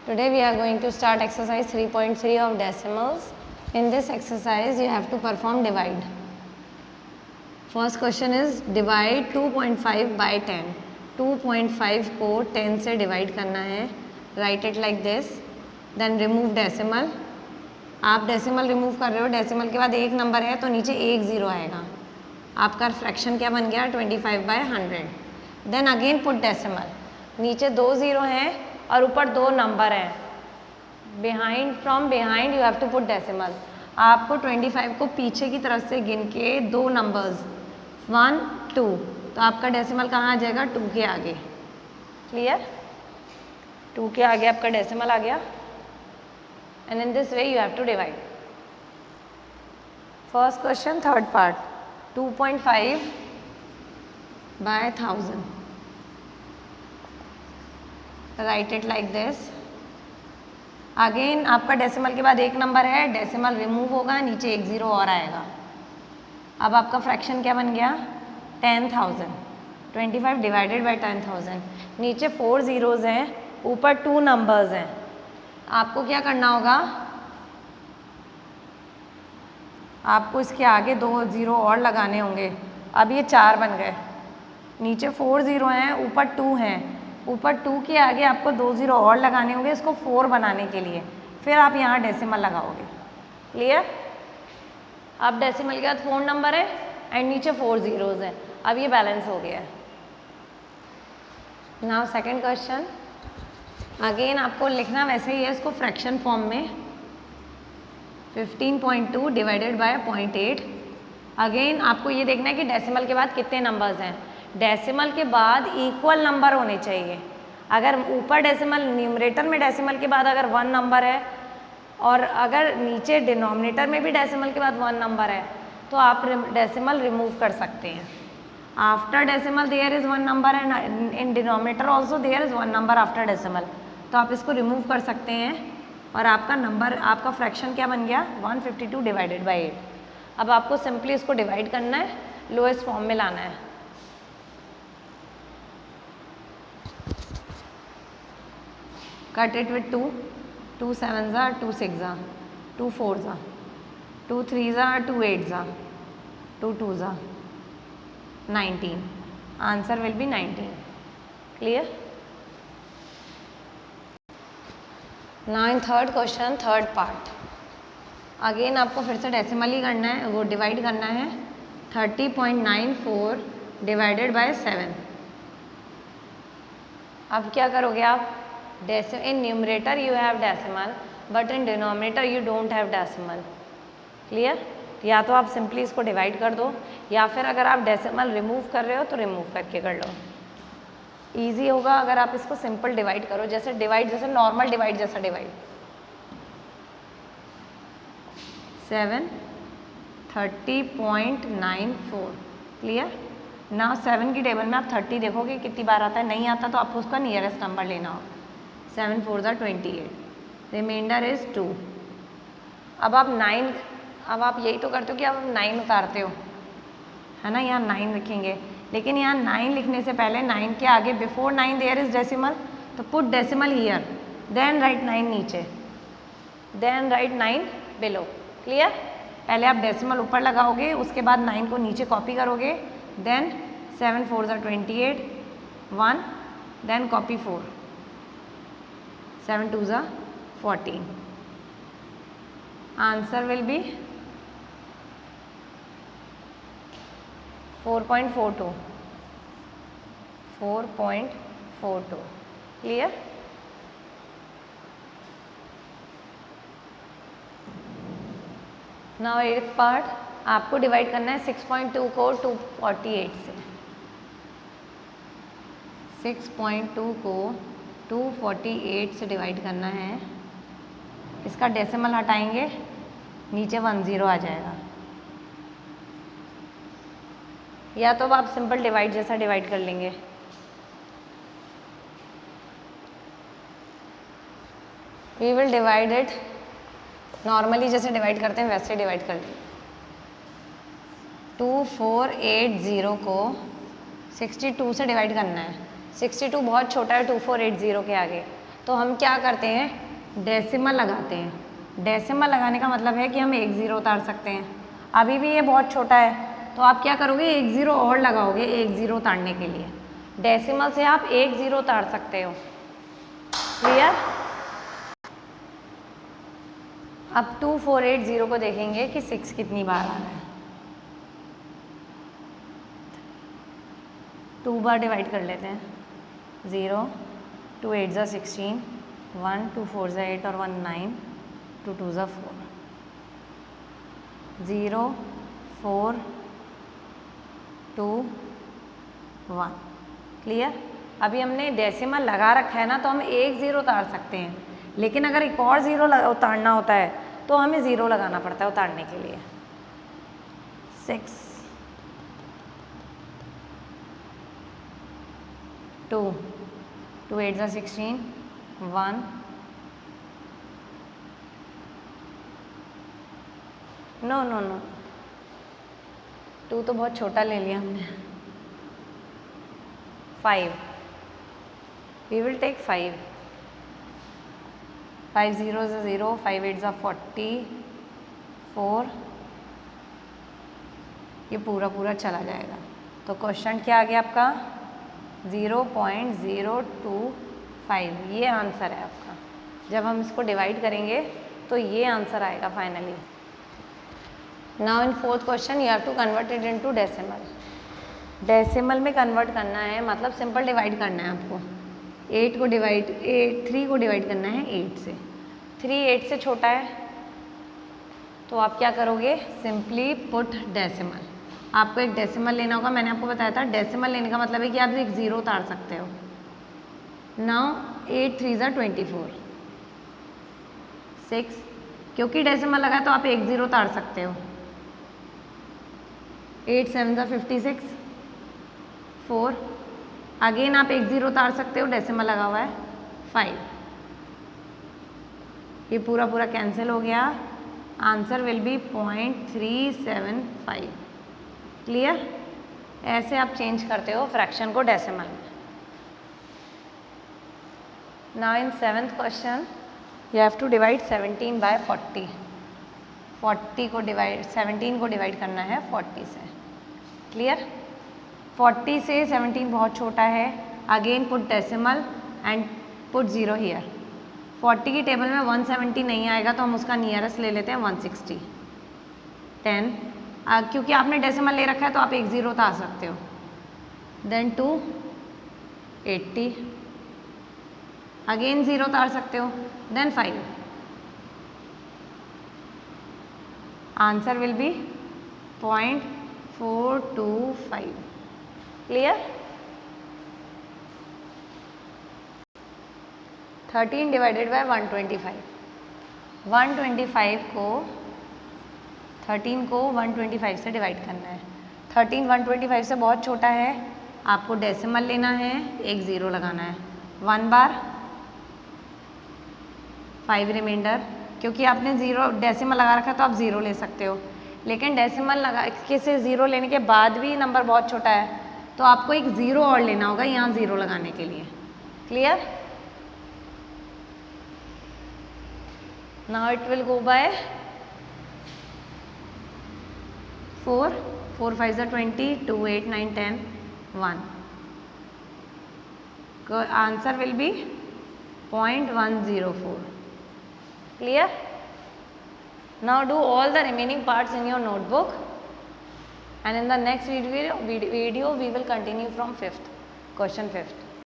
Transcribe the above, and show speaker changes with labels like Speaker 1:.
Speaker 1: Today we are going to start exercise 3.3 of decimals. In this exercise you have to perform divide. First question is divide 2.5 by 10. 2.5 को 10 से divide करना है. Write it like this. Then remove decimal. आप decimal remove कर रहे हो, decimal के बाद एक नंबर है तो नीचे एक ज़ीरो आएगा. आपका फ्रैक्शन क्या बन गया 25/100. Then again put decimal. नीचे दो ज़ीरो हैं और ऊपर दो नंबर हैं. Behind from behind you have to put decimal. आपको 25 को पीछे की तरफ से गिन के दो नंबर्स 1 2, तो आपका डेसिमल कहाँ आ जाएगा 2 के आगे. क्लियर? 2 के आगे आपका डेसिमल आ गया. And in this way you have to divide. First question third part 2.5 by 1000. Write it like this. Again आपका डेसिमल के बाद एक नंबर है, डेसिमल रिमूव होगा, नीचे एक ज़ीरो और आएगा. अब आपका फ्रैक्शन क्या बन गया 10,000. 25 डिवाइडेड बाई 10,000. नीचे 4 ज़ीरोज़ हैं, ऊपर 2 नंबर्स हैं. आपको क्या करना होगा, आपको इसके आगे 2 ज़ीरो और लगाने होंगे. अब ये 4 बन गए. नीचे 4 ज़ीरो हैं, ऊपर 2 हैं. ऊपर 2 के आगे आपको 2 ज़ीरो और लगाने होंगे इसको 4 बनाने के लिए. फिर आप यहाँ डेसिमल लगाओगे. क्लियर? अब डेसिमल के बाद 4 नंबर है एंड नीचे 4 ज़ीरोज़ हैं. अब ये बैलेंस हो गया है. Now second question. अगेन आपको लिखना वैसे ही है, इसको फ्रैक्शन फॉर्म में. 15.2 डिवाइडेड बाय 0.8. अगेन आपको ये देखना है कि डेसिमल के बाद कितने नंबर्स हैं. डेसिमल के बाद इक्वल नंबर होने चाहिए. अगर ऊपर डेसिमल न्यूमरेटर में डेसिमल के बाद अगर 1 नंबर है और अगर नीचे डिनोमिनेटर में भी डेसिमल के बाद 1 नंबर है तो आप डेसिमल रिमूव कर सकते हैं. After decimal there is 1 number and in denominator also there is 1 number after decimal. तो आप इसको रिमूव कर सकते हैं और आपका नंबर, आपका फ्रैक्शन क्या बन गया 152 डिवाइडेड बाई 8. अब आपको सिंपली इसको डिवाइड करना है, लोएस्ट फॉर्म में लाना है. Cut it with 2. 2 7s are 2 6s are 2 4s are 2 3s are 2 8s are 2 2s are 19. Answer will be 19. Clear? Now in third question, third part. Again आपको फिर से डेसिमल ही करना है, वो डिवाइड करना है. 30.94 डिवाइडेड बाय 7. अब क्या करोगे आप, in numerator you have decimal but in denominator you don't have decimal. Clear? या तो आप सिंपली इसको डिवाइड कर दो या फिर अगर आप डेसिमल रिमूव कर रहे हो तो रिमूव करके कर लो. इजी होगा अगर आप इसको सिंपल डिवाइड करो, जैसे डिवाइड, जैसे नॉर्मल डिवाइड जैसा डिवाइड. 7 30.94. क्लियर? ना 7 की टेबल में आप 30 देखोगे कितनी बार आता है, नहीं आता तो आपको उसका नियरेस्ट नंबर लेना होगा. 7 4s are 28. Reminder is 2. अब आप 9, अब आप यही तो करते हो कि आप 9 उतारते हो, है ना. यहाँ 9 लिखेंगे, लेकिन यहाँ 9 लिखने से पहले 9 के आगे बिफोर 9 देयर इज़ डेसिमल, तो put decimal here, then write 9 नीचे, देन राइट 9 बिलो. क्लियर? पहले आप डेसिमल ऊपर लगाओगे, उसके बाद 9 को नीचे कॉपी करोगे, then 7 4s are 28 1, then copy 4, 7 2s are 14. Answer will be 4.42. 4.42. Clear? Now 8th part. आपको डिवाइड करना है 6.2 को 248 से. 6.2 को 248 से डिवाइड करना है. इसका डेसिमल हटाएंगे, नीचे 1 ज़ीरो आ जाएगा. या तो आप सिंपल डिवाइड जैसा डिवाइड कर लेंगे. We will divide it normally जैसे डिवाइड करते हैं वैसे डिवाइड कर लेंगे. 2480 को 62 से डिवाइड करना है. 62 बहुत छोटा है 2480 के आगे, तो हम क्या करते हैं, डेसिमल लगाते हैं। डेसिमल लगाने का मतलब है कि हम एक ज़ीरो उतार सकते हैं। अभी भी ये बहुत छोटा है तो आप क्या करोगे, एक ज़ीरो और लगाओगे एक ज़ीरो उतारने के लिए। डेसिमल से आप एक ज़ीरो उतार सकते हो। क्लियर? अब 2480 को देखेंगे कि 6 कितनी बार आ रहा है। 2 बार डिवाइड कर लेते हैं। 0, 2 8 ज़ा 16, 1 2 4 ज़ा 8 और 1 9, 2 2 ज़ा 4, 0 4 2 1। क्लियर? अभी हमने डेसिमल लगा रखा है ना, तो हम एक ज़ीरो उतार सकते हैं, लेकिन अगर एक और ज़ीरो उतारना होता है तो हमें ज़ीरो लगाना पड़ता है उतारने के लिए। 6 2 2 8 ज़ा 16, 1 नो नो नो 2 तो बहुत छोटा ले लिया हमने। 5 वी विल टेक 5 5 0 ज़ा 0, 5 8 ज़ा 44, ये पूरा पूरा चला जाएगा। तो क्वेश्चन क्या आ गया आपका, 0.025, ये आंसर है आपका। जब हम इसको डिवाइड करेंगे तो ये आंसर आएगा finally. Now in fourth question you have to convert it into decimal. Decimal में कन्वर्ट करना है, मतलब सिंपल डिवाइड करना है आपको। 3 को डिवाइड करना है 8 से। 3 8 से छोटा है तो आप क्या करोगे, सिंपली पुट डेसिमल। आपको एक डेसिमल लेना होगा, मैंने आपको बताया था डेसिमल लेने का मतलब है कि आप एक ज़ीरो उतार सकते हो। नाउ 8 3 ज़ा 24, 6, क्योंकि डेसिमल लगा तो आप एक ज़ीरो उतार सकते हो। 8 7 ज़ा 56, 4, अगेन आप एक ज़ीरो उतार सकते हो, डेसिमल लगा हुआ है 5। ये पूरा पूरा कैंसिल हो गया, आंसर विल बी 0.375। क्लियर? ऐसे आप चेंज करते हो फ्रैक्शन को डेसिमल में। Now in 7th question you have to divide 17 by 40। 17 को डिवाइड करना है 40 से। क्लियर? 40 से 17 बहुत छोटा है, again put decimal and put 0 here. 40 की टेबल में 170 नहीं आएगा तो हम उसका नियरेस्ट ले लेते हैं 160। 10, क्योंकि आपने डेसिमल ले रखा है तो आप एक ज़ीरो उतार सकते हो। देन 2 80, अगेन ज़ीरो उतार सकते हो। Then 5, answer will be 0.425। Clear? 13 divided by 125। 125 को 13 को 125 से डिवाइड करना है। 13 125 से बहुत छोटा है, आपको डेसिमल लेना है, एक ज़ीरो लगाना है। 1 बार 5 रिमाइंडर, क्योंकि आपने ज़ीरो डेसिमल लगा रखा है तो आप ज़ीरो ले सकते हो, लेकिन डेसिमल लगा के से ज़ीरो लेने के बाद भी नंबर बहुत छोटा है तो आपको एक ज़ीरो और लेना होगा यहाँ ज़ीरो लगाने के लिए। Clear? Now it will go by 4 4 5 ज़ा 20, 2 8 9 10 1। Answer will B 0.104। Clear? Now do all the remaining parts in your notebook, and in the next video we will continue from question 5th.